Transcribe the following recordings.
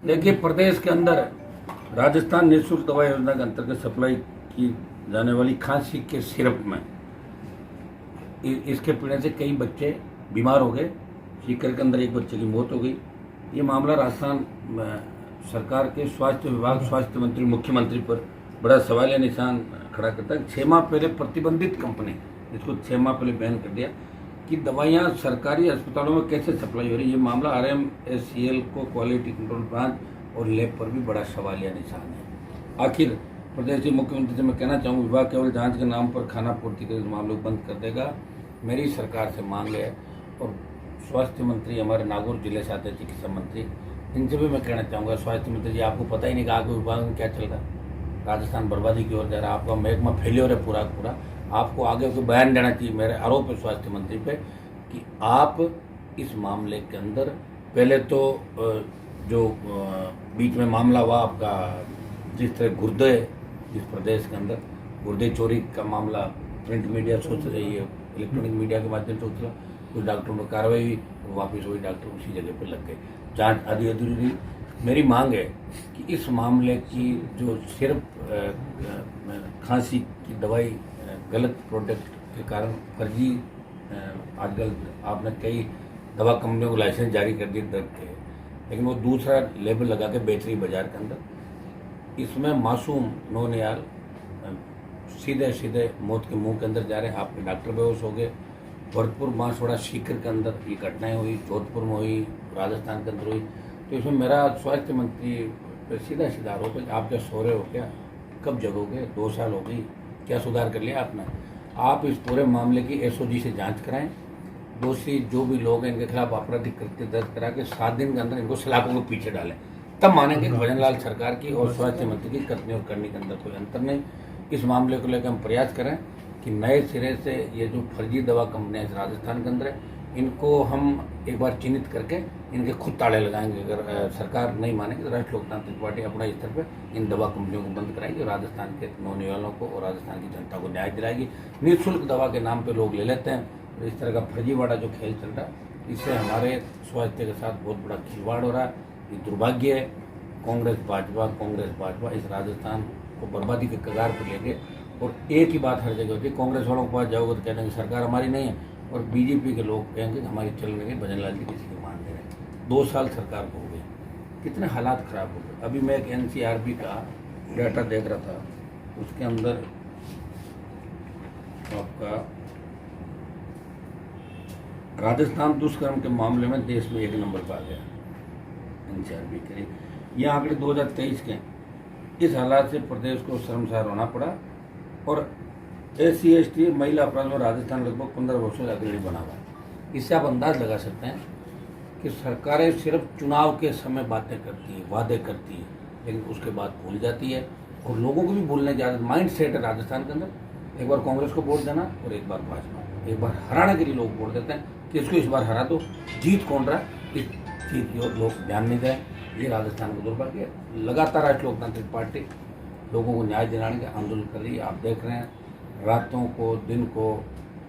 देखिए, प्रदेश के अंदर राजस्थान निःशुल्क दवा योजना के अंतर्गत सप्लाई की जाने वाली खांसी के सिरप में इसके पीने से कई बच्चे बीमार हो गए। सीकर के अंदर एक बच्चे की मौत हो गई। ये मामला राजस्थान सरकार के स्वास्थ्य विभाग, स्वास्थ्य मंत्री, मुख्यमंत्री पर बड़ा सवालिया निशान खड़ा करता है। 6 माह पहले प्रतिबंधित कंपनी, इसको 6 माह पहले बैन कर दिया कि दवाइयाँ सरकारी अस्पतालों में कैसे सप्लाई हो रही है। ये मामला RMSCL को क्वालिटी कंट्रोल ब्रांच और लैब पर भी बड़ा सवालिया निशान है। आखिर प्रदेश के मुख्यमंत्री से मैं कहना चाहूँगा, विभाग केवल जांच के नाम पर खाना पूर्ति के मामलों को बंद कर देगा। मेरी सरकार से मांग है, और स्वास्थ्य मंत्री हमारे नागौर जिले से आते चिकित्सा मंत्री, इनसे भी मैं कहना चाहूँगा, स्वास्थ्य मंत्री जी, आपको पता ही नहीं कि आपके विभाग में क्या चल रहा है। राजस्थान बर्बादी की ओर जा रहा है, आपका महकमा फेलियर है पूरा पूरा। आपको आगे कोई बयान देना चाहिए। मेरे आरोप है स्वास्थ्य मंत्री पे कि आप इस मामले के अंदर पहले तो जो बीच में मामला हुआ आपका, जिस तरह गुर्दे, जिस प्रदेश के अंदर गुर्दे चोरी का मामला प्रिंट मीडिया सोच रही है, इलेक्ट्रॉनिक मीडिया के माध्यम से सोच रहा, कुछ डॉक्टरों पर कार्रवाई हुई, वापिस वही डॉक्टर उसी जगह पर लग गए। जाँच आधी अधूरी रही। मेरी मांग है कि इस मामले की जो सिर्फ खांसी की दवाई गलत प्रोडक्ट के कारण फर्जी, आजकल आपने कई दवा कंपनियों को लाइसेंस जारी कर दिए ड्रग के, लेकिन वो दूसरा लेबल लगा के बेच रही बाजार के अंदर। इसमें मासूम नौनिहाल सीधे सीधे मौत के मुंह के अंदर जा रहे हैं। आपके डॉक्टर बेहोश हो गए। भरतपुर, बांसवाड़ा, सीकर के अंदर ये घटनाएं हुई, जोधपुर में हुई, राजस्थान के अंदर हुई। तो इसमें मेरा स्वास्थ्य मंत्री पे सीधा सीधा आरोप है कि आप क्या सो रहे हो क्या? कब जगोगे? 2 साल हो गई, क्या सुधार कर लिया आपने? आप इस पूरे मामले की SOG से जांच कराएं। दोषी जो भी लोग हैं इनके खिलाफ आपराधिक कृत्य दर्ज करा के 7 दिन के अंदर इनको सलाखों को पीछे डालें, तब मानेंगे कि भजनलाल सरकार की और स्वास्थ्य मंत्री की करनी और करने के अंदर कोई अंतर नहीं। इस मामले को लेकर हम प्रयास करें कि नए सिरे से ये जो फर्जी दवा कंपनियाँ राजस्थान के अंदर है, इनको हम एक बार चिन्हित करके इनके खुद ताले लगाएंगे। अगर सरकार नहीं मानेगी तो राष्ट्रीय लोकतांत्रिक पार्टी अपने स्तर पर इन दवा कंपनियों को बंद कराएगी, राजस्थान के नौनिहालों को और राजस्थान की जनता को न्याय दिलाएगी। निःशुल्क दवा के नाम पे लोग ले लेते हैं, और इस तरह का फर्जीवाड़ा जो खेल चल रहा है, इससे हमारे स्वास्थ्य के साथ बहुत बड़ा खिलवाड़ हो रहा है। ये दुर्भाग्य है। कांग्रेस भाजपा इस राजस्थान को बर्बादी के कगार पर लेके, और एक ही बात हर जगह होती है, कांग्रेस वालों के पास जाओगे तो कहते हैं सरकार हमारी नहीं है, और BJP के लोग कहेंगे हमारी चल रही है, भजनलाल जी किसी को मान दे रहे। 2 साल सरकार को हो गई, कितने हालात खराब हो गए। अभी मैं एक NCRB का डाटा देख रहा था, उसके अंदर आपका राजस्थान दुष्कर्म के मामले में देश में 1 नंबर पर आ गया NCRB के। ये आंकड़े 2023 के। इस हालात से प्रदेश को शर्मसार होना पड़ा, और SC/ST महिला अपराध में राजस्थान लगभग 15 वर्षों से अग्रणी बना हुआ है। इससे आप अंदाज लगा सकते हैं कि सरकारें सिर्फ चुनाव के समय बातें करती है, वादे करती है, लेकिन उसके बाद भूल जाती है, और लोगों को भी भूलने की आदत, माइंड सेट है राजस्थान के अंदर। एक बार कांग्रेस को वोट देना और एक बार भाजपा, एक बार हराने के लिए लोग वोट देते हैं कि इसको इस बार हरा दो। जीत कौन रहा है, इस चीज की ओर लोग ध्यान नहीं दें। ये राजस्थान को दुर्भाग्य है। लगातार राष्ट्रीय लोकतांत्रिक पार्टी लोगों को न्याय दिलाने के आंदोलन कर रही है। आप देख रहे हैं, रातों को दिन को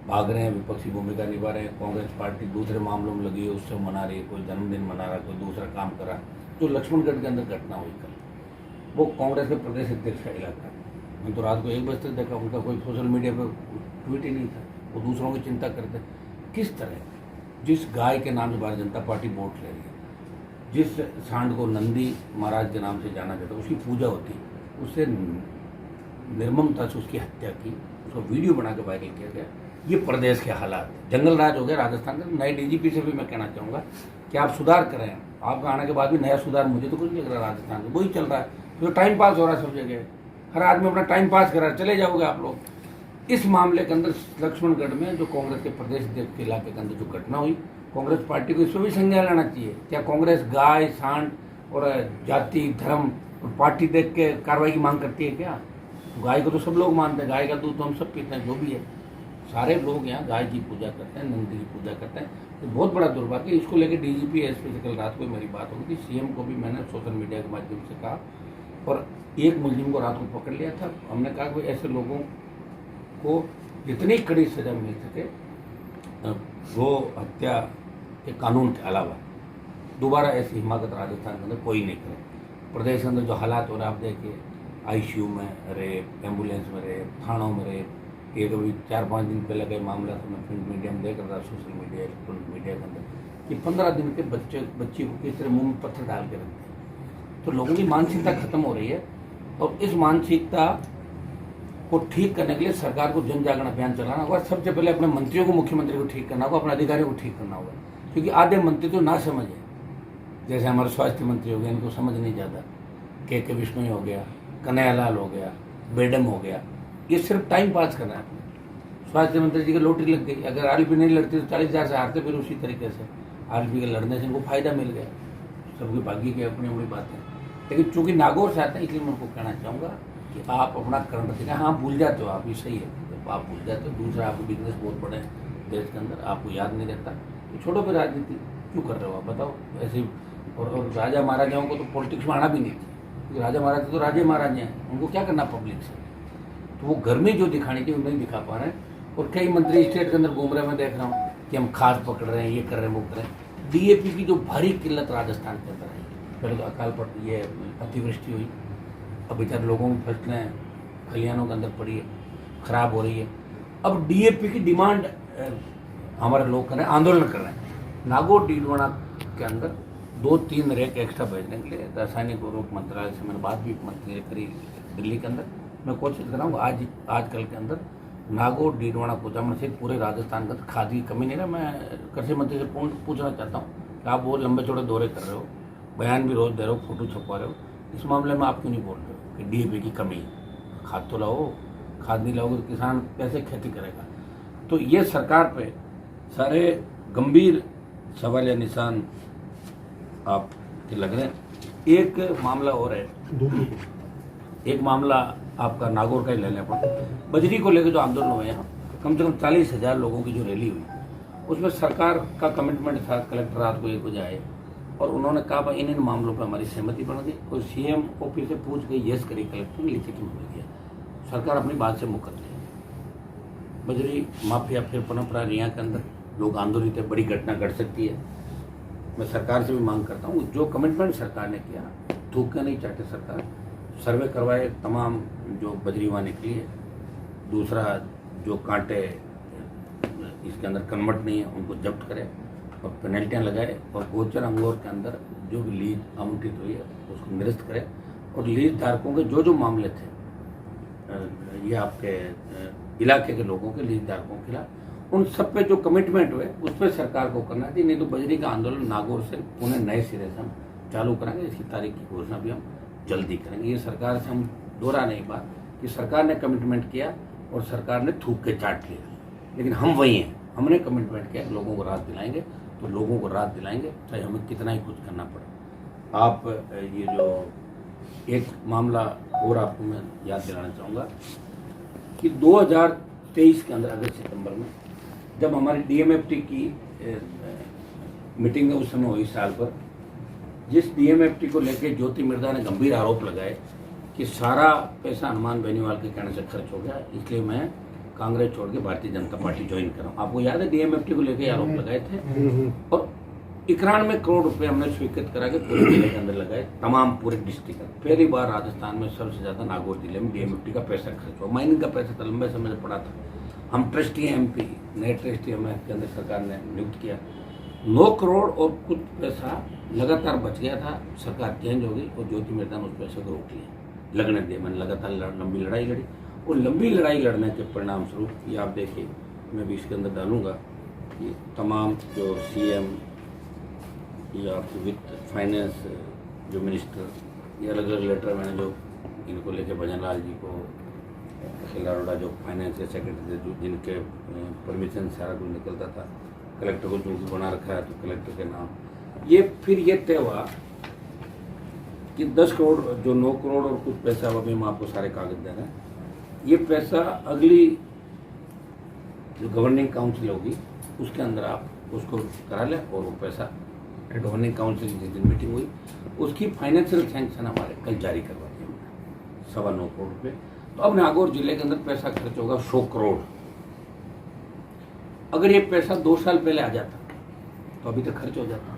भाग रहे हैं, विपक्षी भूमिका निभा रहे हैं। कांग्रेस पार्टी दूसरे मामलों में लगी है, उससे मना रही है, कोई जन्मदिन मना रहा है, कोई दूसरा काम कर रहा है। जो लक्ष्मणगढ़ के अंदर घटना हुई कल, वो कांग्रेस के प्रदेश अध्यक्ष का इलाका है। मैं तो रात को 1 बजे तक देखा, उनका कोई सोशल मीडिया पर ट्वीट ही नहीं था। वो दूसरों की चिंता करते। किस तरह जिस गाय के नाम से भारतीय जनता पार्टी वोट ले रही है, जिस सांड को नंदी महाराज के नाम से जाना जाता है, उसकी पूजा होती है, उससे निर्ममता से उसकी हत्या की, उसका वीडियो बना के वायरल किया गया। ये प्रदेश के हालात, जंगल राज हो गया राजस्थान का। नए DGP से भी मैं कहना चाहूँगा कि आप सुधार करें। आपका आने के बाद भी नया सुधार मुझे तो कुछ नहीं लग रहा राजस्थान में, वही चल रहा है। तो टाइम पास हो रहा है सब जगह, हर आदमी अपना टाइम पास कर रहा है, चले जाओगे आप लोग। इस मामले के अंदर लक्ष्मणगढ़ में जो कांग्रेस के प्रदेश अध्यक्ष के इलाके के अंदर जो घटना हुई, कांग्रेस पार्टी को इसमें भी संज्ञान लेना चाहिए। क्या कांग्रेस गाय, सांड और जाति, धर्म और पार्टी देख के कार्रवाई की मांग करती है क्या? गाय को तो सब लोग मानते हैं, गाय का दूध तो हम सब पीते हैं, जो भी है। सारे लोग यहाँ गाय की पूजा करते हैं, नंदी की पूजा करते हैं। तो बहुत बड़ा दुर्भाग्य। इसको लेकर DGP SP से कल रात को मेरी बात हो गई थी। CM को भी मैंने सोशल मीडिया के माध्यम से कहा, और एक मुलजिम को रात को पकड़ लिया था। हमने कहा कि ऐसे लोगों को जितनी कड़ी सजा मिल सके गो हत्या के कानून के अलावा, दोबारा ऐसी हिमाकत राजस्थान के अंदर कोई नहीं करे। प्रदेश के अंदर जो हालात हो रहे हैं आप देखिए, आईसीयू में रेप, एम्बुलेंस में रेप, थानों में रेप। ये अभी 4-5 दिन पहले का मामला था, मैं प्रिंट मीडिया में देख रहा था, सोशल मीडिया, इलेक्ट्रॉनिक मीडिया के अंदर, कि 15 दिन के बच्ची को किस तरह मुंह में पत्थर डाल के रखते हैं। तो लोगों की मानसिकता खत्म हो रही है, और इस मानसिकता को ठीक करने के लिए सरकार को जन जागरण अभियान चलाना होगा। सबसे पहले अपने मंत्रियों को, मुख्यमंत्री को ठीक करना होगा, अपने अधिकारियों को ठीक करना होगा, क्योंकि आधे मंत्री तो ना समझे। जैसे हमारे स्वास्थ्य मंत्री हो गए, इनको समझ नहीं जाता। के विष्णु हो गया, कन्हैयालाल हो गया, बेडम हो गया, ये सिर्फ टाइम पास करना है। स्वास्थ्य मंत्री जी की लॉटरी लग गई, अगर आरएलपी नहीं लड़ती तो 40,000 से हारते, फिर उसी तरीके से आरएलपी के लड़ने से इनको फायदा मिल गया। सबकी भाग्य की अपनी अपनी बात है, लेकिन चूंकि नागौर से आते हैं इसलिए मैं उनको कहना चाहूँगा कि आप अपना करंट दिखाएं। हाँ, भूल जाते हो आप, ये सही है, आप भूल जाते हो। दूसरा, आपके बिजनेस बहुत बड़े हैं देश के अंदर, आपको याद नहीं रहता, तो छोड़ो फिर राजनीति क्यों कर रहे हो आप, बताओ ऐसे। और राजा महाराजाओं को तो पॉलिटिक्स में आना भी नहीं था, क्योंकि राजा महाराजा तो राजे महाराजे हैं, उनको क्या करना पब्लिक से। तो वो गर्मी जो दिखानी थी वो नहीं दिखा पा रहे हैं। और कई मंत्री स्टेट के अंदर घूम रहे, मैं देख रहा हूँ कि हम खाद पकड़ रहे हैं, ये कर रहे हैं, वो कर रहे हैं। डीएपी की जो भारी किल्लत राजस्थान के अंदर है, पहले तो अकाल पड़ ये अतिवृष्टि हुई, अब बेचारे लोगों की फसलें खलिहानों के अंदर पड़ी है, खराब हो रही है। अब डीएपी की डिमांड हमारे लोग कर रहे हैं, आंदोलन कर रहे हैं। नागौर डीडवाना के अंदर 2-3 रैक एक्स्ट्रा भेजने के लिए रासायनिक उर्वरक मंत्रालय से मैंने बात भी मंत्री से करी दिल्ली के अंदर। मैं कोशिश कर रहा हूँ आजकल के अंदर नागौर डीडवाना कुचामन से पूरे राजस्थान के अंदर खाद की कमी नहीं है। मैं कृषि मंत्री से पूछना चाहता हूँ कि आप वो लंबे चौड़े दौरे कर रहे हो, बयान भी रोज दे रहे हो, फोटो छपवा रहे हो, इस मामले में आप क्यों नहीं बोल रहे हो कि डीएपी की कमी है? खाद तो लाओ, खाद नहीं लाओगे तो किसान कैसे खेती करेगा? तो ये सरकार पे सारे गंभीर सवाल या निशान आपके लग रहे हैं। एक मामला और है, एक मामला आपका नागौर का ही ले लें अपन। बजरी को लेकर जो आंदोलन हुए हैं, कम से कम 40,000 लोगों की जो रैली हुई, उसमें सरकार का कमिटमेंट था कलेक्टर रात को 1 बजे आए और उन्होंने कहा भाई इन मामलों पर हमारी सहमति बन गई, और सीएम ऑफिस से पूछ के यस करी कलेक्टर ने, लिखित में मिल गया। सरकार अपनी बात से मुकर गई। बजरी माफिया फिर पनप रहा है यहाँ के अंदर, लोग आंदोलित है, बड़ी घटना घट सकती है। मैं सरकार से भी मांग करता हूँ, जो कमिटमेंट सरकार ने किया, थूक के नहीं चाहते सरकार, सर्वे करवाए तमाम जो बजरी वहाँ निकली है। दूसरा, जो कांटे इसके अंदर कन्वर्ट नहीं है उनको जब्त करे और पेनल्टियाँ लगाए, और गोचर अंगूर के अंदर जो भी लीज आवंटित हुई है उसको निरस्त करे, और लीज धारकों के जो जो मामले थे, ये आपके इलाके के लोगों के लीज धारकों के खिलाफ, उन सब पे जो कमिटमेंट हुए उस पर सरकार को करना चाहिए। नहीं तो बजरी का आंदोलन नागौर से उन्हें नए सिरे से हम चालू करेंगे। इसकी तारीख की घोषणा भी हम जल्दी करेंगे। ये सरकार से हम दोहरा नहीं बात कि सरकार ने कमिटमेंट किया और सरकार ने थूक के चाट लिया, लेकिन हम वही हैं, हमने कमिटमेंट किया, लोगों को राहत दिलाएंगे तो लोगों को राहत दिलाएंगे, चाहे हमें कितना ही कुछ करना पड़े। आप ये जो एक मामला और आपको मैं याद दिलाना चाहूँगा कि 2023 के अंदर अगस्त सितंबर में जब हमारी डीएमएफटी की मीटिंग उस समय हुई साल पर, जिस डीएमएफटी को लेकर ज्योति मिर्धा ने गंभीर आरोप लगाए कि सारा पैसा हनुमान बेनीवाल के कहने से खर्च हो गया, इसलिए मैं कांग्रेस छोड़ के भारतीय जनता पार्टी ज्वाइन कर रहा हूँ। आपको याद है डीएमएफटी को लेकर आरोप लगाए थे, और 91 करोड़ रुपए हमने स्वीकृत करा के पूरे जिले के अंदर लगाए, तमाम पूरे डिस्ट्रिक्ट में। पहली बार राजस्थान में सबसे ज्यादा नागौर जिले में डीएमएफटी का पैसा खर्च हुआ। माइनिंग का पैसा तो लंबे समय से पड़ा था। हम ट्रस्टी एमपी, नए ट्रस्टी हमें केंद्र सरकार ने नियुक्त किया। 9 करोड़ और कुछ पैसा लगातार बच गया था, सरकार चेंज हो गई और ज्योति मिर्धा ने उस पैसे को रोक लिया, लगने दिया। मैंने लगातार लंबी लड़ाई लड़ी, और लंबी लड़ाई लड़ने के परिणाम स्वरूप ये आप देखिए, मैं भी इसके अंदर डालूंगा, ये तमाम जो सीएम या वित्त फाइनेंस जो मिनिस्टर, ये अलग अलग लेटर मैंने जो इनको लेके भजन लाल जी को, अखिल अरोड़ा जो फाइनेंस के सेक्रेटरी थे, जो जिनके परमिशन सारा कुछ निकलता था, कलेक्टर को जो भी बना रखा है तो कलेक्टर के नाम, ये फिर ये तय हुआ कि 10 करोड़ जो 9 करोड़ और कुछ पैसा, अभी हम आपको सारे कागज दे रहे हैं, ये पैसा अगली जो गवर्निंग काउंसिल होगी उसके अंदर आप उसको करा लें, और वो पैसा गवर्निंग काउंसिल की जिस दिन मीटिंग हुई उसकी फाइनेंशियल सैंक्शन हमारे कल जारी करवा दी हमने, 9.25 करोड़ रुपये। तो अब नागौर जिले के अंदर पैसा खर्च होगा 100 करोड़। अगर ये पैसा 2 साल पहले आ जाता तो अभी तक खर्च हो जाता,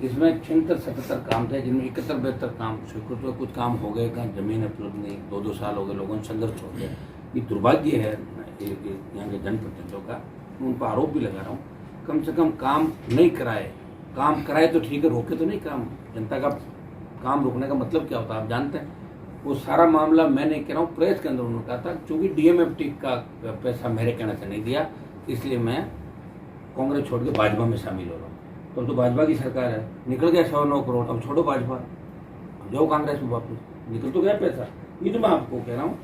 इसमें 76-77 काम थे, जिनमें 71-72 काम स्वीकृत हुए, कुछ काम हो गए, कहाँ जमीन उपलब्ध नहीं, 2-2 साल हो गए, लोगों ने संघर्ष हो गया। ये दुर्भाग्य है यहाँ के जनप्रतिनिधियों का, मैं उन पर आरोप भी लगा रहा हूँ। कम से कम काम नहीं कराए, काम कराए तो ठीक है, रोके तो नहीं काम। जनता का काम रोकने का मतलब क्या होता है आप जानते हैं। वो सारा मामला मैं नहीं कह रहा हूँ, प्रेस के अंदर उन्होंने कहा था क्योंकि डीएमएफटी का पैसा मेरे कहने से नहीं दिया, इसलिए मैं कांग्रेस छोड़ के भाजपा में शामिल हो रहा हूँ। तो भाजपा की सरकार है, निकल गया 109 करोड़, अब छोड़ो भाजपा, जाओ कांग्रेस में वापस, निकल तो गया पैसा। ये तो मैं आपको कह रहा हूँ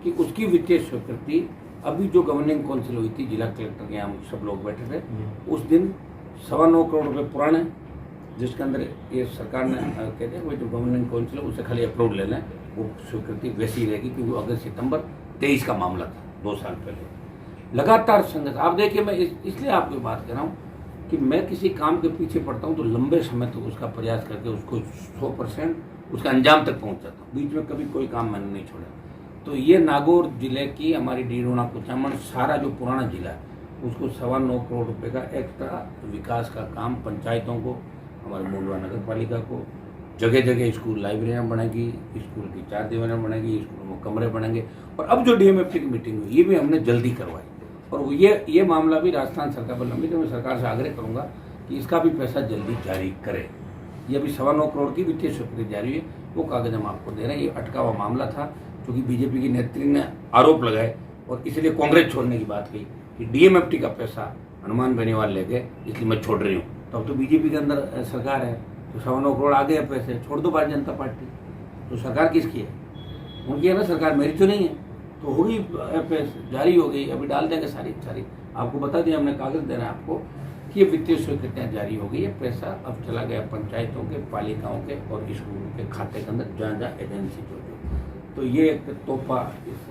कि उसकी वित्तीय स्वीकृति अभी जो गवर्निंग काउंसिल हुई थी, जिला कलेक्टर के यहाँ सब लोग बैठे थे, उस दिन 9.25 करोड़ रुपये पुराने, जिसके अंदर ये सरकार ने कहते हैं वो जो गवर्निंग काउंसिल है उससे खाली अप्रूव ले लें, वो स्वीकृति वैसी ही रहेगी क्योंकि अगस्त सितंबर 23 का मामला था, 2 साल पहले। लगातार संघर्ष, आप देखिए, मैं इसलिए आपकी बात कर रहा हूँ कि मैं किसी काम के पीछे पड़ता हूँ तो लंबे समय तक उसका प्रयास करके उसको 100% उसके अंजाम तक पहुँच जाता हूँ, बीच में कभी कोई काम मैंने नहीं छोड़ा। तो ये नागौर जिले की हमारी डीडोना कुचामन सारा जो पुराना जिला है उसको 9.25 करोड़ रुपए का एक्स्ट्रा विकास का काम पंचायतों को, हमारे मुंडवा नगर पालिका को, जगह जगह स्कूल लाइब्रेरियाँ बनेगी, स्कूल की 4 दीवारें बनेगी, स्कूलों में कमरे बनेंगे। और अब जो डीएमएफटी की मीटिंग हुई ये भी हमने जल्दी करवाई, और ये मामला भी राजस्थान सरकार पर लंबित है। मैं सरकार से आग्रह करूँगा कि इसका भी पैसा जल्दी जारी करे। ये अभी 9.25 करोड़ की वित्तीय स्वीकृति जारी हुई, वो कागज हम आपको दे रहे हैं। ये अटका हुआ मामला था क्योंकि बीजेपी की नेतृत्व ने आरोप लगाए और इसलिए कांग्रेस छोड़ने की बात कही कि डीएमएफटी का पैसा हनुमान बेनीवाल ले गए इसलिए मैं छोड़ रही हूँ। तब तो बीजेपी के अंदर सरकार है, तो 9.25 करोड़ आ गए पैसे, छोड़ दो भारतीय जनता पार्टी। तो सरकार किसकी है? उनकी है ना सरकार, मेरी तो नहीं है। तो होगी पैसे जारी हो गई, अभी डाल देंगे सारी आपको बता दिया हमने, कागज देना है आपको कि ये वित्तीय स्वीकृतियाँ जारी हो गई है। पैसा अब चला गया पंचायतों के, पालिकाओं के और स्कूलों के खाते के अंदर जहाँ जहाँ एजेंसी जो। तो ये एक तोहफा इस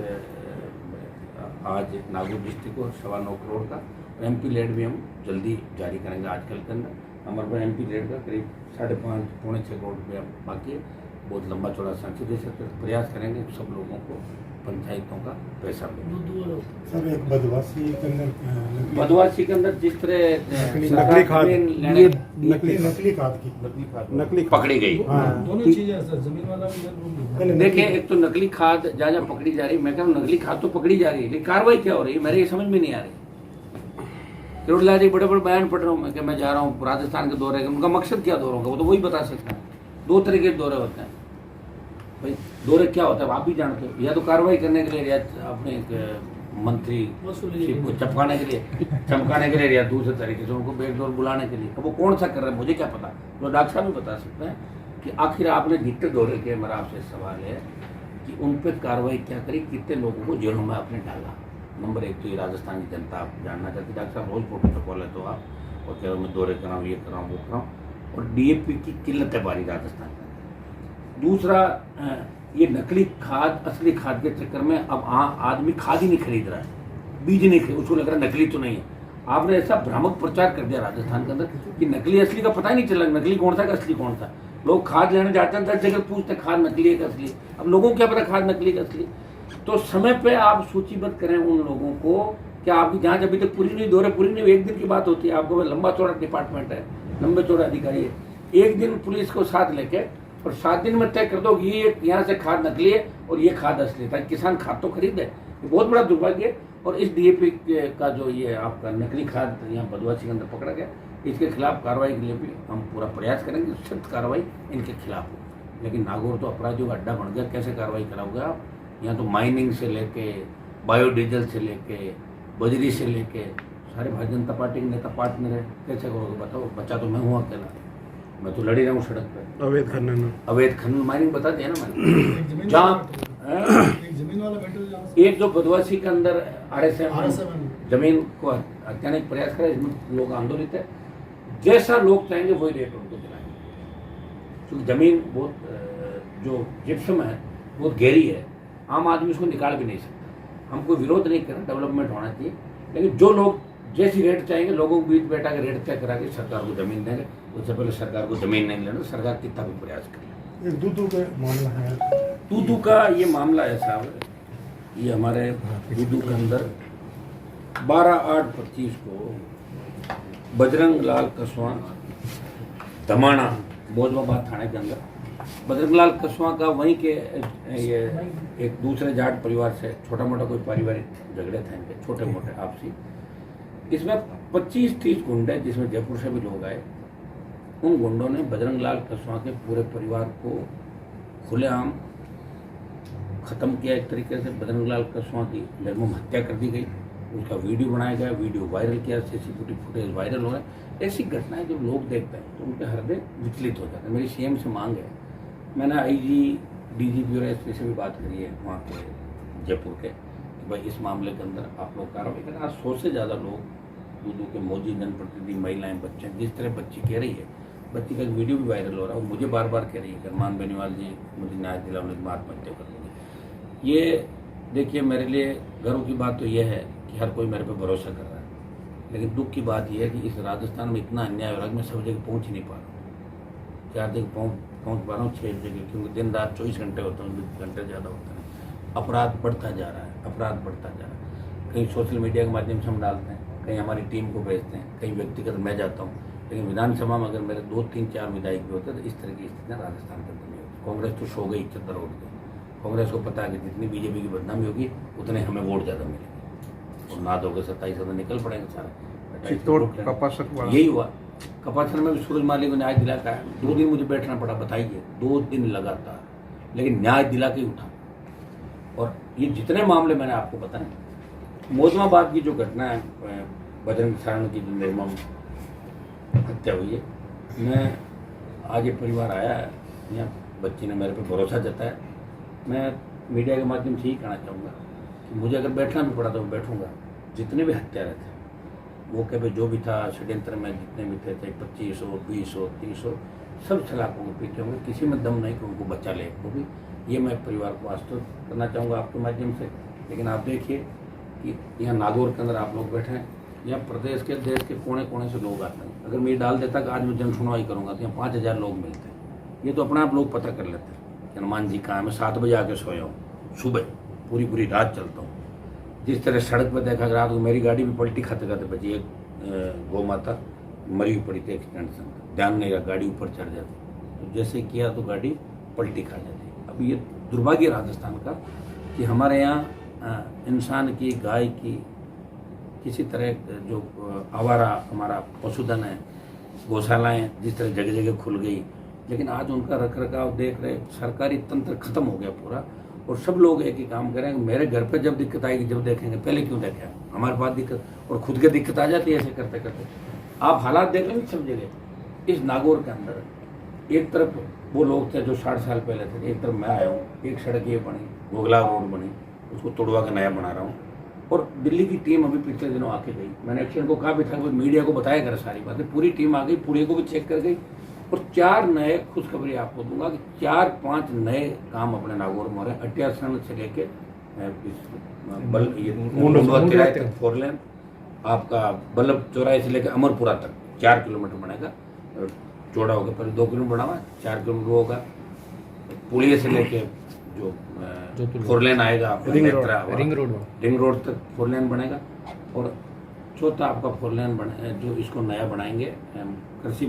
आज नागौर डिस्ट्रिक्ट को 9.25 करोड़ का। एमपी लेड भी हम जल्दी जारी करेंगे आजकल के अंदर। हमारे पास एमपी लेड का करीब 5.5 पौने 6 करोड़ रुपया बाकी है। बहुत लंबा चौड़ा संख्या दे सकते, प्रयास करेंगे सब लोगों को पंचायतों का पैसा मिले। सर एक बदवासी के अंदर जिस तरह नकली खाद पकड़ी गई, दोनों चीजें सर, जमीन वाला भी देखिए, एक तो नकली खाद जहाँ जहाँ पकड़ी जा रही है, मैं कह रहा हूँ नकली खाद तो पकड़ी जा रही है, लेकिन कार्रवाई क्या हो रही है मेरे ये समझ में नहीं आ रही। किरोड़लाल जी बड़े बड़े बयान पढ़ रहा हूँ मैं कि मैं जा रहा हूँ राजस्थान के दौरे, उनका मकसद क्या दौरों का वो तो वही बता सकता है। 2 तरह के दौरे होते हैं भाई, दौरे क्या होता है आप भी जानते हो, या तो कार्रवाई करने के लिए या अपने मंत्री को चमकाने के लिए या दूसरे तरीके से उनको बेगडोर बुलाने के लिए। अब वो कौन सा कर रहे हैं मुझे क्या पता, तो डॉक्टर साहब भी बता सकते हैं कि आखिर आपने जितने दौरे किए। मेरा आपसे सवाल है कि उन पर कार्रवाई क्या करी, कितने लोगों को जेलों में आपने डाला। नंबर 1 तो ये राजस्थान की जनता आप जानना चाहती है। डॉक्टर साहब रोज प्रोटोकॉल है तो आप और कह रहे मैं दौरे कराऊँ, ये कराऊँ, वो कराऊँ। और डीएपी की किल्लत है बारी राजस्थान के अंदर। दूसरा, ये नकली खाद असली खाद के चक्कर में अब आदमी खाद ही नहीं खरीद रहा है, बीज नहीं खरीद, उसको लग रहा है नकली तो नहीं है। आपने ऐसा भ्रामक प्रचार कर दिया राजस्थान के अंदर कि नकली असली का पता ही नहीं चला, नकली कौन सा असली कौन सा। लोग खाद लेने जाते हैं 10 जगह पूछते खाद नकली है कि असली। अब लोगों को क्या पता खाद नकली का असली। तो समय पे आप सूचीबद्ध करें उन लोगों को कि आपकी जांच अभी तक पूरी नहीं, दौरे पूरी नहीं, 1 दिन की बात होती है। आपको लंबा चौड़ा डिपार्टमेंट है, लंबे चौड़े अधिकारी है, 1 दिन पुलिस को साथ लेके और 7 दिन में तय कर दो कि ये यहाँ से खाद नकली है और ये खाद असली है, किसान खाद तो खरीदे। ये बहुत बड़ा दुर्भाग्य है। और इस डीएपी का जो ये आपका नकली खाद यहाँ बदवासी के अंदर पकड़ा गया, इसके खिलाफ कार्रवाई के लिए भी हम पूरा प्रयास करेंगे, सख्त कार्रवाई इनके खिलाफ हो। लेकिन नागौर तो अपराधियों का अड्डा बन गया, कैसे कार्रवाई कराओगे आप? यहाँ तो माइनिंग से लेके बायोडीजल से लेके बजरी से लेके सारे भारतीय जनता पार्टी के नेता पार्टनर है, कैसे करोगे बताओ? बच्चा तो मैं हूँ अकेला, मैं तो लड़ी रहा हूँ सड़क पे। अवैध खनन माइनिंग बता दिया ना मैंने। जहाँ जमीन वाला एक जो बदवासी के अंदर RSM जमीन को हत्याने का प्रयास करे, इसमें लोग आंदोलित है। जैसा लोग चाहेंगे वही रेट उनको दिलाएंगे, क्योंकि जमीन बहुत जो जिप्सम है बहुत गहरी है, आम आदमी उसको निकाल भी नहीं सकता। हमको विरोध नहीं करना, डेवलपमेंट होना चाहिए, लेकिन जो लोग जैसी रेट चाहेंगे लोगों के बीच बैठा के रेट तय करा के सरकार को जमीन देंगे। उससे पहले सरकार को जमीन नहीं लेना, सरकार कितना भी प्रयास करे। दूधू का मामला है, दूधू का ये मामला है साहब, ये हमारे दूधू के अंदर 12/8/25 को बजरंग लाल कसवां धमाना बोधवाबाद थाने के अंदर बजरंगलाल कसवा का वहीं के ये एक दूसरे जाट परिवार से छोटा मोटा कोई पारिवारिक झगड़े थे इनके, छोटे मोटे आपसी। इसमें 25-30 गुंडे, जिसमें जयपुर से भी लोग आए, उन गुंडों ने बजरंगलाल कसवा के पूरे परिवार को खुलेआम खत्म किया। एक तरीके से बजरंगलाल कसवा की निर्मम हत्या कर दी गई, उसका वीडियो बनाया गया, वीडियो वायरल किया, सीसीटीवी फुटेज वायरल हो रहा है। ऐसी घटनाएं जब लोग देखते हैं तो उनके हृदय विचलित हो जाते हैं। मेरी सीएम से मांग है, मैंने आईजी, डीजीपी और एसपी से भी बात करी है वहाँ के जयपुर के, कि भाई इस मामले के अंदर आप लोग कार्रवाई करें। आज 100 से ज़्यादा लोग, दूधू के मौजी जनप्रतिनिधि, महिलाएं, बच्चे, जिस तरह बच्ची कह रही है, बच्ची का एक वीडियो भी वायरल हो रहा है और मुझे बार बार कह रही है कि अरमान बेनीवाल जी मुझे न्याय दिलाओ, नहीं तो मैं आत्महत्या कर लूँगी। ये देखिए, मेरे लिए गर्व की बात तो यह है कि हर कोई मेरे पे भरोसा कर रहा है, लेकिन दुख की बात यह है कि इस राजस्थान में इतना अन्याय हो रहा है कि मैं सब जगह पहुँच ही नहीं पा रहा हूँ। 4 जगह पहुँच पा रहा हूँ, 6 जगह, क्योंकि दिन रात 24 घंटे होते हैं, 20 घंटे ज़्यादा होते हैं। अपराध बढ़ता जा रहा है, अपराध बढ़ता जा रहा है। कहीं सोशल मीडिया के माध्यम से हम डालते हैं, कहीं हमारी टीम को भेजते हैं, कहीं व्यक्तिगत मैं जाता हूँ, लेकिन विधानसभा में अगर मेरे 2-3-4 विधायक भी होते तो इस तरह की स्थितियाँ राजस्थान के अंदर नहीं होती। कांग्रेस तो सो गई चद्दर ओढ़ के। कांग्रेस को पता है कि जितनी बीजेपी की बदनामी होगी उतने हमें वोट ज़्यादा मिलेंगे और ना दोगे 27 निकल पड़ेंगे सारा। यही हुआ कपासर में भी सूरज माली को न्याय दिला का है। 2 दिन मुझे बैठना पड़ा, बताइए, 2 दिन लगातार, लेकिन न्याय दिला के उठा। और ये जितने मामले मैंने आपको बताए, मोजमाबाद की जो घटना है, बजरंग सारण की जो निर्मम हत्या हुई है, मैं आज ये परिवार आया है यहाँ, बच्ची ने मेरे पे भरोसा जताया। मैं मीडिया के माध्यम से ही कहना चाहूँगा कि मुझे अगर बैठना भी पड़ा तो मैं बैठूँगा। जितने भी हत्यारे थे मौके पे, जो भी था षड्यंत्र में, जितने भी थे, 2500, 2000, 300, सब सलाखों के पीछे होंगे। किसी में दम नहीं कि उनको बचा ले वो भी। ये मैं परिवार को आश्वस्त करना चाहूँगा आपके माध्यम से। लेकिन आप देखिए कि यहाँ नागौर के अंदर आप लोग बैठे हैं, यहाँ प्रदेश के, देश के कोने कोने से लोग आते हैं। अगर मैं डाल देता कि आज मैं जन सुनवाई करूँगा तो यहाँ 5000 लोग मिलते हैं। ये तो अपने आप लोग पता कर लेते हैं कि हनुमान जी कहाँ है। मैं 7 बजे आके सोया हूँ, सुबह पूरी रात चलता हूँ। जिस तरह सड़क पर देखा रात को, मेरी गाड़ी भी पलटी खाते खाते बची। एक गौ माता मरी हुई पड़ी थी एक्सीडेंट से, ध्यान नहीं रहा, गाड़ी ऊपर चढ़ जाती, तो जैसे किया तो गाड़ी पलटी खा जाती। अब ये दुर्भाग्य राजस्थान का कि हमारे यहाँ इंसान की, गाय की, किसी तरह जो आवारा हमारा पशुधन है, गौशालाएँ जिस तरह जगह जगह खुल गई, लेकिन आज उनका रख रखाव देख रहे, सरकारी तंत्र खत्म हो गया पूरा। और सब लोग एक ही काम करेंगे, मेरे घर पे जब दिक्कत आएगी, जब देखेंगे, पहले क्यों देखें हमारे पास दिक्कत, और खुद के दिक्कत आ जाती है ऐसे करते करते। आप हालात देख लेंगे सब जगह। इस नागौर के अंदर एक तरफ वो लोग थे जो 60 साल पहले थे, एक तरफ मैं आया हूँ, एक सड़क ये बनी, गोगला रोड बनी, उसको तोड़वा के नया बना रहा हूँ। और दिल्ली की टीम अभी पिछले दिनों आके गई, मैंने एक्शन को कहा भी था, मीडिया को बताया कर सारी बातें, पूरी टीम आ गई, पुणे को भी चेक कर गई। और 4 नए, खुशखबरी आपको दूंगा कि 4-5 नए काम अपने नागौर में हो रहे हैं। अट्यासन से लेके मुंडवा तिराहे तक 4 लेन, आपका बल्लभ चौराहे से लेकर अमरपुरा तक 4 किलोमीटर बनेगा, चौड़ा होगा, पहले 2 किलोमीटर बना हुआ, 4 किलोमीटर होगा। पुलिया से लेके जो 4 लेन आएगा, रिंग रोड तक 4 लेन बनेगा। और चौथा आपका 4 लेन बने, जो इसको नया बनाएंगे, कृषि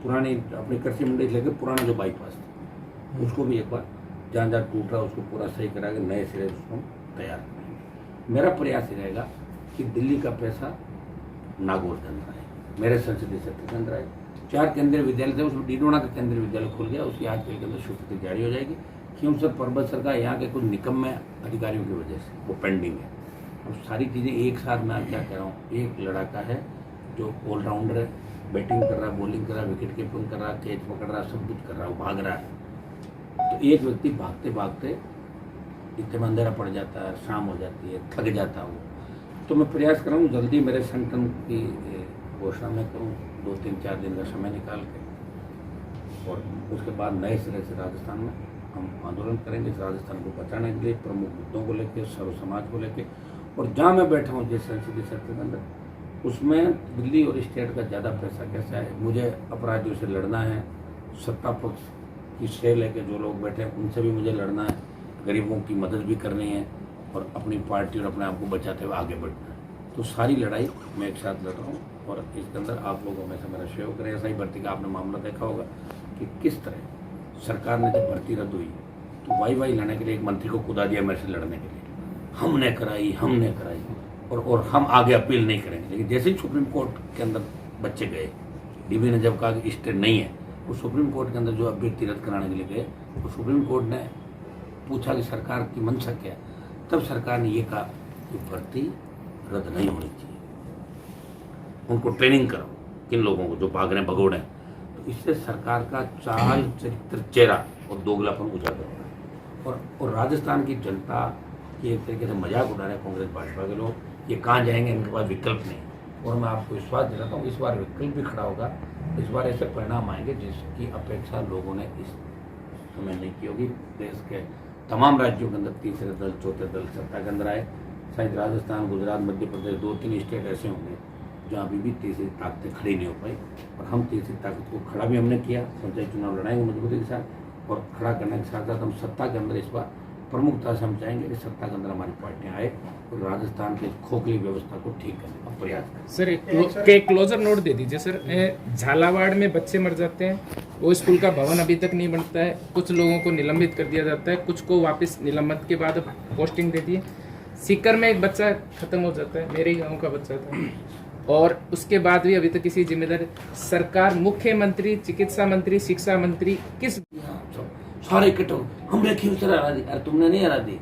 पुरानी अपनी कृषि मंडी से लेकर पुराना जो बाईपास था उसको भी एक बार जहाँ जहाँ टूट रहा उसको पूरा सही करा के नए सिरे उसको तैयार करेंगे। मेरा प्रयास ये रहेगा कि दिल्ली का पैसा नागौर के अंदर आए, मेरे संसदीय क्षेत्र के अंदर आए। 4 केंद्रीय विद्यालय थे, उसमें डीडोना का केंद्रीय विद्यालय खुल गया, उसकी आज के अंदर स्वीकृति जारी हो जाएगी। क्यों सर, पर्वत सरकार यहाँ के कुछ निकम्मे अधिकारियों की वजह से वो पेंडिंग है। अब सारी चीज़ें एक साथ मैं क्या कह रहा हूँ, एक लड़का है जो ऑलराउंडर है, बैटिंग कर रहा है, बॉलिंग कर रहा है, विकेट कीपिंग कर रहा है, कैच पकड़ रहा है, सब कुछ कर रहा है, भाग रहा है। तो एक व्यक्ति भागते भागते इतने में अंधेरा पड़ जाता है, शाम हो जाती है, थक जाता हूँ। तो मैं प्रयास कर रहा हूँ जल्दी मेरे संगठन की घोषणा मैं करूँ, 2-3-4 दिन का समय निकाल के, और उसके बाद नए सिरे से राजस्थान में हम आंदोलन करेंगे, राजस्थान को बचाने के लिए, प्रमुख मुद्दों को लेकर, सर्व समाज को लेकर। और जहाँ मैं बैठा हूँ जिस संसदीय क्षेत्र के अंदर, उसमें दिल्ली और स्टेट का ज़्यादा पैसा कैसा है, मुझे अपराधियों से लड़ना है, सत्ता पक्ष की श्रेय लेके जो लोग बैठे हैं उनसे भी मुझे लड़ना है, गरीबों की मदद भी करनी है, और अपनी पार्टी और अपने आप को बचाते हुए आगे बढ़ना है। तो सारी लड़ाई मैं एक साथ लड़ रहा हूँ और इसके अंदर आप लोग हमेशा मेरा सहयोग करें। ऐसा ही भर्ती का आपने मामला देखा होगा कि किस तरह सरकार ने जब भर्ती रद्द हुई तो वाई लाने के लिए एक मंत्री को कुदा दिया मेरे से लड़ने के लिए, हमने कराई और हम आगे अपील नहीं करेंगे। लेकिन जैसे ही सुप्रीम कोर्ट के अंदर बच्चे गए, डीबी ने जब कहा कि स्टे नहीं है, वो सुप्रीम कोर्ट के अंदर जो अभ्यर्थी रद्द कराने के लिए गए तो सुप्रीम कोर्ट ने पूछा कि सरकार की मंशा क्या है, तब सरकार ने ये कहा कि भर्ती रद्द नहीं होनी चाहिए, उनको ट्रेनिंग करो, किन लोगों को जो भाग रहे हैं भगोड़े हैं। तो इससे सरकार का चाल चरित्र चेहरा और दोगलापन उजागर हो रहा है। और राजस्थान की जनता की एक तरीके से मजाक उड़ा रहे हैं कांग्रेस भाजपा के लोग, ये कहाँ जाएंगे, इनके पास विकल्प नहीं। और मैं आपको विश्वास दिलाता हूँ इस बार विकल्प भी खड़ा होगा, इस बार ऐसे परिणाम आएंगे जिसकी अपेक्षा लोगों ने इस समय नहीं की होगी। देश के तमाम राज्यों के अंदर तीसरे दल चौथे दल सत्ता के अंदर आए, शायद राजस्थान, गुजरात, मध्य प्रदेश 2-3 स्टेट ऐसे होंगे जहाँ अभी भी तीसरी ताकतें खड़ी नहीं हो पाई। और हम तीसरी ताकत को खड़ा भी हमने किया, पंचायत चुनाव लड़ाएंगे मजबूती के साथ, और खड़ा करने के साथ साथ हम सत्ता के अंदर इस बार प्रमुखता से हम चाहेंगे कि सत्ता के अंदर हमारी पार्टियां आए और राजस्थान की खोखली व्यवस्था को ठीक करने का प्रयास करें। सर एक क्लोजर नोट दे दीजिए सर। झालावाड़ में बच्चे मर जाते हैं, वो स्कूल का भवन अभी तक नहीं बनता है, कुछ लोगों को निलंबित कर दिया जाता है, कुछ को वापस निलंबित के बाद पोस्टिंग दे दी है। सीकर में एक बच्चा खत्म हो जाता है, मेरे ही गाँव का बच्चा था, और उसके बाद भी अभी तक किसी जिम्मेदारी सरकार, मुख्यमंत्री, चिकित्सा मंत्री, शिक्षा मंत्री किस सारे इकट्ठे हमने क्यों सर हरा दी? अरे तुमने नहीं हरा दी,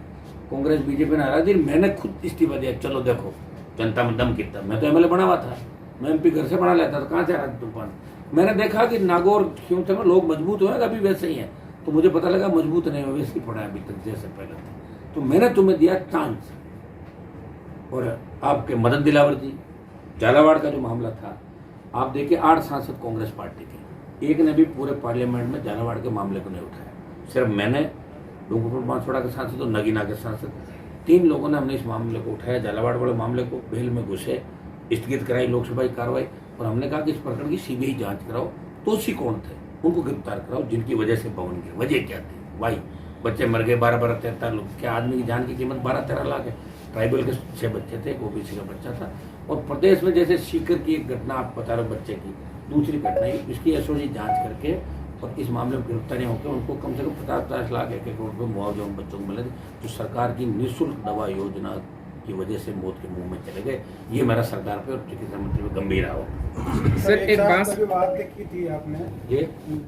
कांग्रेस बीजेपी ने हरा दी, मैंने खुद इस्तीफा दिया। चलो देखो जनता में दम कितना, मैं तो एमएलए बना हुआ था, मैं एमपी घर से बना लेता था, कहाँ से हरा दी तूफान? मैंने देखा कि नागौर क्यों थे लोग मजबूत हुए, अभी वैसे ही है, तो मुझे पता लगा मजबूत नहीं हुए, वैसे ही पड़ा अभी तक जैसे पहले था। तो मैंने तुम्हें दिया चांस, और आपके मदद दिलावर जी, झालावाड़ का जो मामला था, आप देखिए 8 सांसद कांग्रेस पार्टी के, एक ने भी पूरे पार्लियामेंट में झालावाड़ के मामले को नहीं उठाया। सिर्फ मैंने, डूंगरपुर बांसवाड़ा के सांसद और नगीना के सांसद, 3 लोगों ने हमने इस मामले को उठाया, झालावाड़ वाले मामले को बेल में घुसे, स्थगित कराई लोकसभा की कार्रवाई, और हमने कहा कि इस प्रकरण की सीबीआई जांच कराओ, दोषी कौन थे उनको गिरफ्तार कराओ, जिनकी वजह से भवन की वजह क्या थी, भाई बच्चे मर गए 12-13 लोग, क्या आदमी की जान की कीमत 12-13 लाख है। ट्राइबल के 6 बच्चे थे, एक ओबीसी का बच्चा था। और प्रदेश में जैसे सीकर की एक घटना आप बता रहे हो बच्चे की, दूसरी घटना इसकी एसओजी जांच करके और इस मामले में गिरफ्तारियां होकर उनको कम से कम 50-50 लाख 1 करोड़ रुपये मुआवजा उन बच्चों को मिले थे, जो सरकार की निःशुल्क दवा योजना की वजह से मौत के मुंह में चले गए। ये मेरा सरकार पे और चिकित्सा मंत्री पे गंभीर आरोप। सर एक बात बात की थी आपने, ये